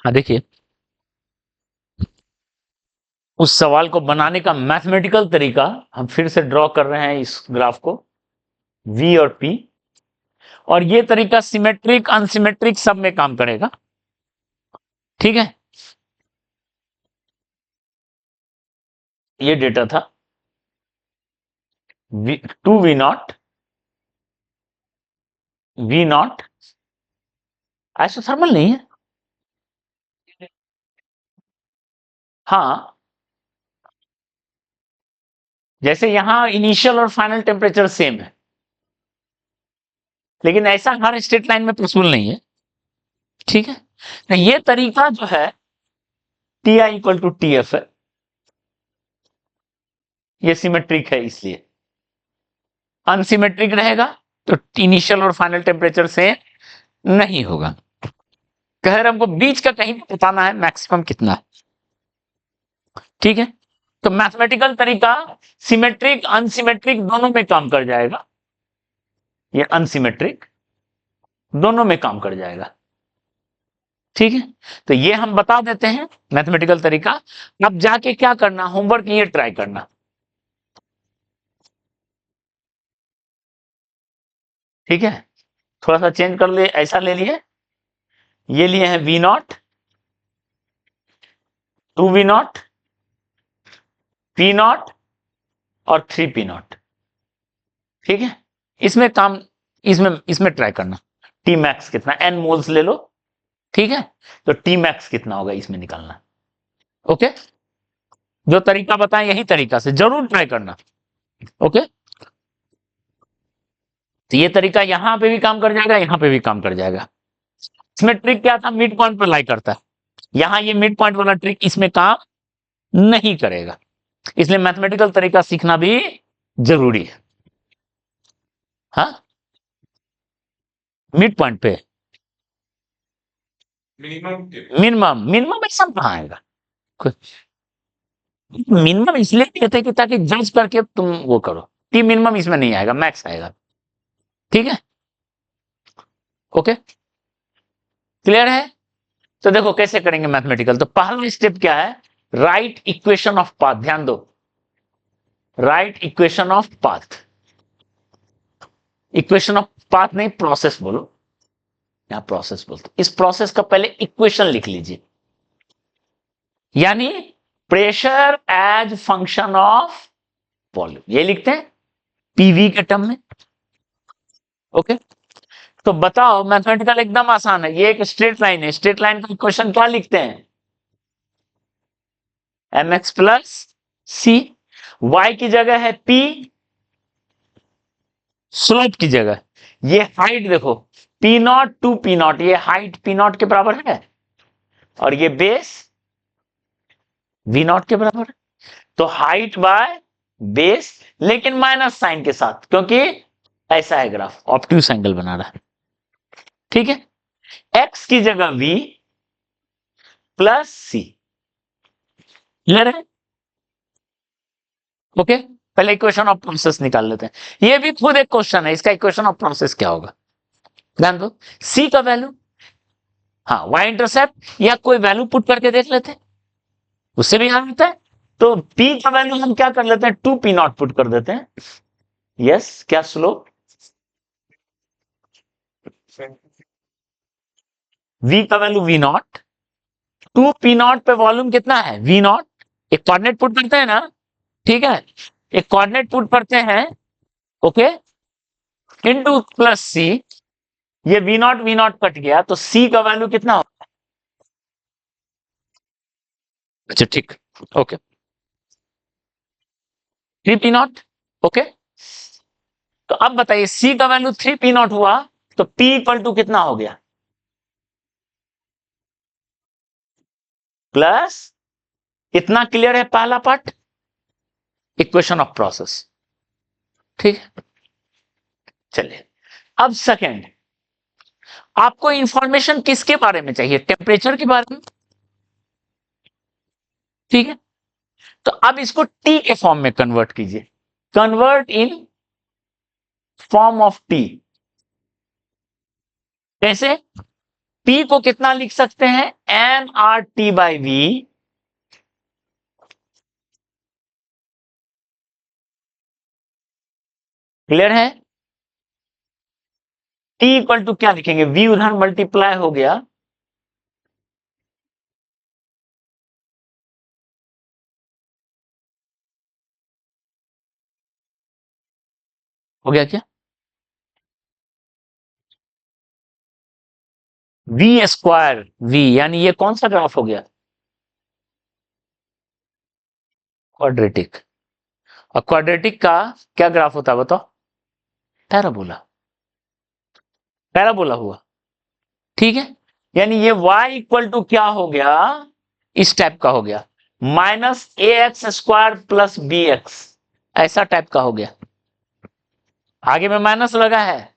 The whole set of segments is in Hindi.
हाँ देखिए, उस सवाल को बनाने का मैथमेटिकल तरीका हम फिर से ड्रॉ कर रहे हैं इस ग्राफ को, V और P, और ये तरीका सिमेट्रिक अनसिमेट्रिक सब में काम करेगा। ठीक है, ये डेटा था 2V0 V0, आइसोथर्मल नहीं है। हाँ, जैसे यहां इनिशियल और फाइनल टेम्परेचर सेम है, लेकिन ऐसा हर स्ट्रेट लाइन में पॉसिबल नहीं है। ठीक है, तो ये तरीका जो है Ti इक्वल टू TF है, ये सिमेट्रिक है, इसलिए अनसिमेट्रिक रहेगा तो इनिशियल और फाइनल टेम्परेचर से नहीं होगा। कह रहे हमको बीच का कहीं बताना है मैक्सिमम कितना है। ठीक है, तो मैथमेटिकल तरीका सिमेट्रिक अनसिमेट्रिक दोनों में काम कर जाएगा, ये अनसिमेट्रिक दोनों में काम कर जाएगा। ठीक है, तो ये हम बता देते हैं मैथमेटिकल तरीका। अब जाके क्या करना, होमवर्क ये ट्राई करना। ठीक है, थोड़ा सा चेंज कर ले, ऐसा ले लिए, ये लिए हैं V0, 2V0, P0 और 3P0। ठीक है, इसमें काम, इसमें ट्राई करना। टी मैक्स कितना, एन मोल्स ले लो। ठीक है, तो टी मैक्स कितना होगा इसमें निकालना। ओके, जो तरीका बताएं यही तरीका से जरूर ट्राई करना। ओके, तो ये तरीका यहां पे भी काम कर जाएगा, यहां पे भी काम कर जाएगा। इसमें ट्रिक क्या था, मिड पॉइंट पर लाई करता है, यहां ये मिड पॉइंट वाला ट्रिक इसमें काम नहीं करेगा, इसलिए मैथमेटिकल तरीका सीखना भी जरूरी है। हाँ, मिड पॉइंट पे मिनिमम मिनिमम ऐसा कहां आएगा, कुछ मिनिमम इसलिए कहते हैं कि ताकि जज करके तुम वो करो। टी मिनिमम इसमें नहीं आएगा, मैक्स आएगा। ठीक है, ओके, क्लियर है। तो देखो कैसे करेंगे मैथमेटिकल, तो पहला स्टेप क्या है, राइट इक्वेशन ऑफ पाथ। ध्यान दो, right equation of path, equation of path नहीं, प्रोसेस बोलो, यहां प्रोसेस बोलते, इस प्रोसेस का पहले इक्वेशन लिख लीजिए, यानी pressure as function of volume, ये लिखते हैं पीवी के टर्म में। ओके, तो बताओ, मैथमेटिकल एकदम आसान है, ये एक स्ट्रेट लाइन है, स्ट्रेट लाइन का इक्वेशन क्या लिखते हैं, mx प्लस सी, y की जगह है p, स्लोप की जगह ये हाइट देखो P0 टू P0, ये हाइट P0 के बराबर है और ये बेस V0 के बराबर है, तो हाइट बाय बेस, लेकिन माइनस साइन के साथ, क्योंकि ऐसा है ग्राफ, ऑब्ट्यूज एंगल बना रहा है। ठीक है, x की जगह v प्लस सी, क्लियर है। ओके, पहले इक्वेशन ऑफ प्रोसेस निकाल लेते हैं, ये भी खुद एक क्वेश्चन है, इसका इक्वेशन ऑफ प्रोसेस क्या होगा, ध्यान दो, सी का वैल्यू, हाँ y इंटरसेप्ट या कोई वैल्यू पुट करके देख लेते हैं, उससे भी याद आता है। तो p का वैल्यू हम क्या कर लेते हैं, 2P0 पुट कर देते हैं। यस, क्या स्लोप, v का वैल्यू V0, 2P0 पे वॉल्यूम कितना है V0, एक कोऑर्डिनेट पुट करते हैं ना। ठीक है, एक कोऑर्डिनेट पुट करते हैं, ओके, इनटू प्लस सी, ये V0 कट गया, तो C का वैल्यू कितना होगा, अच्छा ठीक, ओके, 3P0। ओके, तो अब बताइए C का वैल्यू 3P0 हुआ, तो P इक्वल टू कितना हो गया, प्लस, इतना क्लियर है पहला पार्ट, इक्वेशन ऑफ प्रोसेस। ठीक है, चलिए अब सेकेंड, आपको इंफॉर्मेशन किसके बारे में चाहिए, टेम्परेचर के बारे में। ठीक है, तो अब इसको टी के फॉर्म में कन्वर्ट कीजिए, convert in form of T, कैसे, P को कितना लिख सकते हैं, nRT/V क्लियर है। T इक्वल टू क्या लिखेंगे, V उधर मल्टीप्लाई हो गया, हो गया क्या, V²V, यानी ये कौन सा ग्राफ हो गया, क्वाड्रेटिक। और क्वाड्रेटिक का क्या ग्राफ होता है बताओ, पैराबोला, पैराबोला हुआ, ठीक है। यानी ये y इक्वल टू क्या हो गया, इस टाइप का हो गया, -ax² प्लस bx, ऐसा टाइप का हो गया। आगे में माइनस लगा है,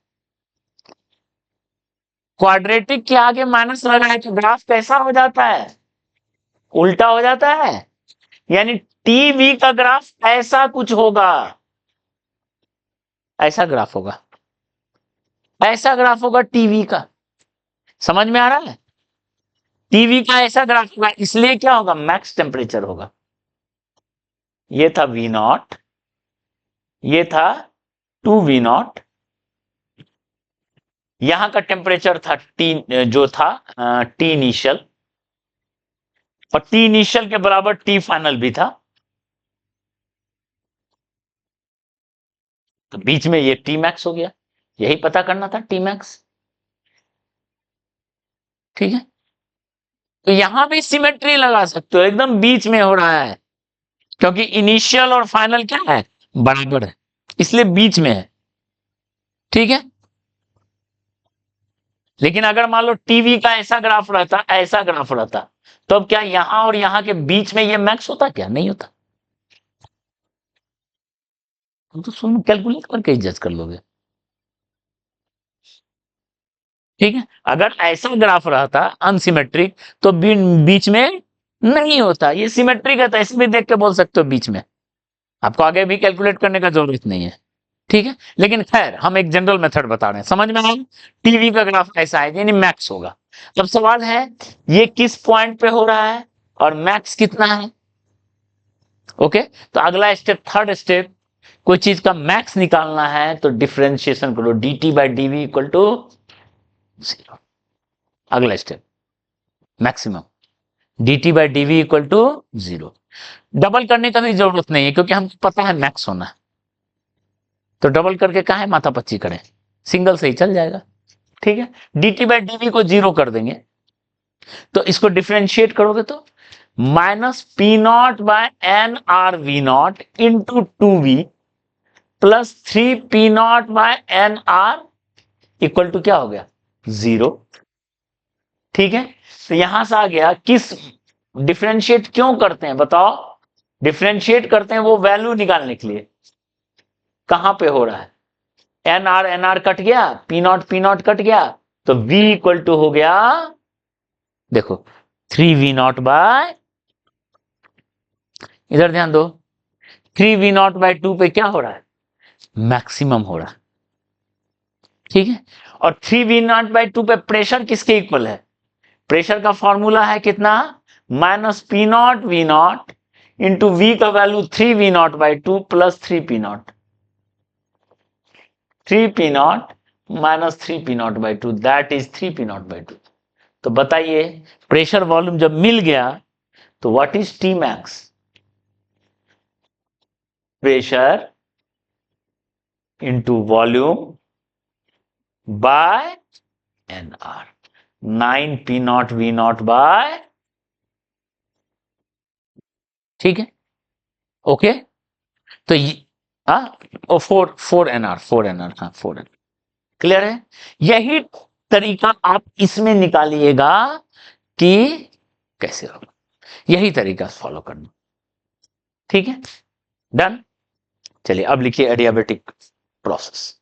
क्वाड्रेटिक के आगे माइनस लगा है तो ग्राफ कैसा हो जाता है, उल्टा हो जाता है। यानी टीवी का ग्राफ ऐसा कुछ होगा, ऐसा ग्राफ होगा, ऐसा ग्राफ होगा टीवी का, समझ में आ रहा है। टीवी का ऐसा ग्राफ होगा, इसलिए क्या होगा, मैक्स टेम्परेचर होगा। ये था V0, ये था 2V0, यहां का टेम्परेचर था टी, जो था टी इनिशियल, और टी इनिशियल के बराबर टी फाइनल भी था, तो बीच में ये टी मैक्स हो गया, यही पता करना था टी मैक्स, ठीक है। तो यहां भी सिमेट्री लगा सकते हो, एकदम बीच में हो रहा है, क्योंकि इनिशियल और फाइनल क्या है, बराबर है, इसलिए बीच में है, ठीक है। लेकिन अगर मान लो टीवी का ऐसा ग्राफ रहता, ऐसा ग्राफ रहता, तो अब क्या यहां और यहां के बीच में ये मैक्स होता, क्या नहीं होता, तुम तो सुन कैलकुलेट करके ही जज कर लोगे, ठीक है। अगर ऐसा ग्राफ रहता अनसिमेट्रिक तो बीच में नहीं होता, ये सिमेट्रिक है तो ऐसे भी देख के बोल सकते हो बीच में, आपको आगे भी कैलकुलेट करने का जरूरत नहीं है, ठीक है। लेकिन खैर हम एक जनरल मेथड बता रहे हैं, समझ में आया, टीवी का ग्राफ ऐसा है यानी मैक्स होगा। अब सवाल है ये किस पॉइंट पे हो रहा है और मैक्स कितना है, ओके। तो अगला स्टेप, थर्ड स्टेप, कोई चीज का मैक्स निकालना है तो डिफरेंशिएशन करो, dt/dv इक्वल टू 0, अगला step maximum, dt/dv equal to 0। Double करने का भी जरूरत नहीं है क्योंकि हमको पता है मैक्स होना है, तो डबल करके काहे माथा पच्ची करें, सिंगल से ही चल जाएगा, ठीक है। dt/dv को 0 कर देंगे, तो इसको डिफरेंशिएट करोगे तो -P0/nR/V0 into 2V plus 3P0/nR equal to क्या हो गया, 0, ठीक है। तो यहां से आ गया, किस डिफरेंशिएट क्यों करते हैं बताओ, डिफरेंशिएट करते हैं वो वैल्यू निकालने के लिए, कहां पे हो रहा है, NR कट गया, P0 कट गया, तो V इक्वल टू हो गया, देखो 3V0 इधर ध्यान दो, 3V0/2 पे क्या हो रहा है, मैक्सिमम हो रहा है, ठीक है। और 3V0/2 पे प्रेशर किसके इक्वल है, प्रेशर का फॉर्मूला है कितना, -P0V0 इंटू V का value 3V0/2 plus 3P0, 3P0 minus 3P0/2 that is 3P0/2। तो बताइए प्रेशर वॉल्यूम जब मिल गया तो what is T max, pressure into volume by NR, 9P0V0 ठीक है, ओके। तो हाँ 4NR, हाँ 4NR, क्लियर है। यही तरीका आप इसमें निकालिएगा कि कैसे होगा, यही तरीका फॉलो करना, ठीक है, डन। चलिए अब लिखिए एडियाबेटिक प्रोसेस।